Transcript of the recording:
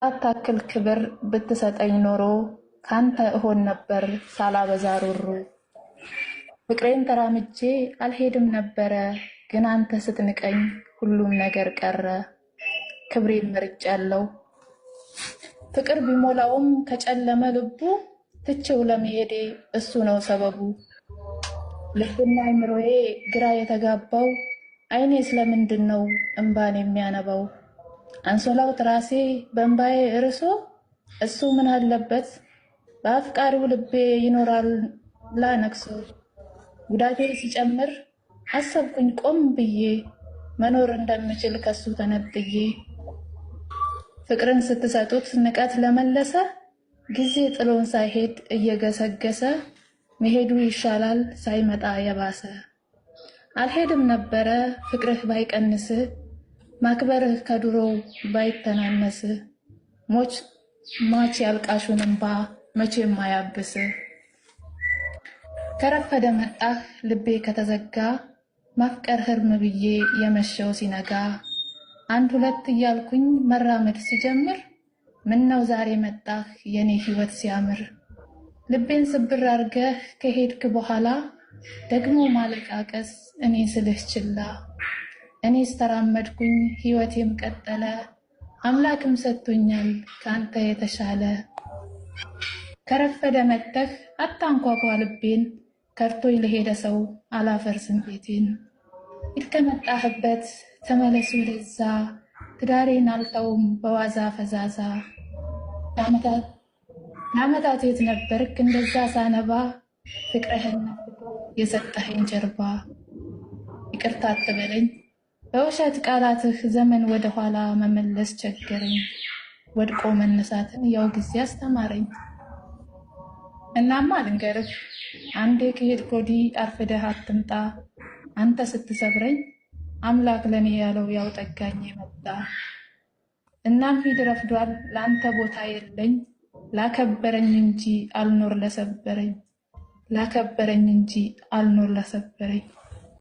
አታክል ክብር ብትሰጠኝ ኖሮ ካንተ እሆን ነበር ሳላበዛ ሩሩ። ፍቅሬን ተራምጄ አልሄድም ነበረ ግን አንተ ስትንቀኝ ሁሉም ነገር ቀረ። ክብሬን መርጫለሁ ፍቅር ቢሞላውም ከጨለመ ልቡ ትቼው ለመሄዴ እሱ ነው ሰበቡ። ልብና አይምሮዬ ግራ የተጋባው አይኔ ስለምንድን ነው እንባን የሚያነባው? አንሶላው ትራሴ በእንባዬ እርሶ እሱ ምን አለበት በአፍቃሪው ልቤ ይኖራል ላነክሶ። ጉዳቴ ሲጨምር አሰብኩኝ ቆም ብዬ መኖር እንደምችል ከሱ ተነጥዬ። ፍቅርን ስትሰጡት ንቀት ለመለሰ ጊዜ ጥሎን ሳይሄድ እየገሰገሰ መሄዱ ይሻላል ሳይመጣ የባሰ። አልሄድም ነበረ ፍቅርህ ባይቀንስ ማክበርህ ከድሮው ባይተናነስ። ሟች ያልቃሹን እንባ መቼም አያብስ። ከረፈደ መጣህ ልቤ ከተዘጋ ማፍቀር ህርም ብዬ የመሸው ሲነጋ። አንድ ሁለት እያልኩኝ መራመድ ሲጀምር ምነው ዛሬ መጣህ የኔ ህይወት ሲያምር። ልቤን ስብር አርገህ ከሄድክ በኋላ ደግሞ ማለቃቀስ እኔ ስልህ ችላ። እኔስ ተራመድኩኝ ህይወቴም ቀጠለ አምላክም ሰጥቶኛል ካንተ የተሻለ። ከረፈደ መጥተህ አታንኳኳ ልቤን ከርቶኝ ለሄደ ሰው አላፈርስም ቤቴን። ሂድ ከመጣህበት ተመለስ ወደዛ ትዳሬን አልተውም በዋዛ ፈዛዛ። ለዓመታት የት ነበርክ እንደዛ ሳነባ ፍቅርህን የሰጠኸኝ ጀርባ። ይቅርታ አትበለኝ በውሸት ቃላትህ ዘመን ወደ ኋላ መመለስ ቸገረኝ። ወድቆ መነሳትን ያው ጊዜ አስተማረኝ። እናማ ልንገርህ አንዴ ከሄድክ ወዲህ አርፍደህ አትምጣ። አንተ ስትሰብረኝ አምላክ ለኔ ያለው ያው ጠጋኝ መጣ። እናም ሂድ ረፍዷል ለአንተ ቦታ የለኝ። ላከበረኝ እንጂ አልኖር ለሰበረኝ። ላከበረኝ እንጂ አልኖር ለሰበረኝ።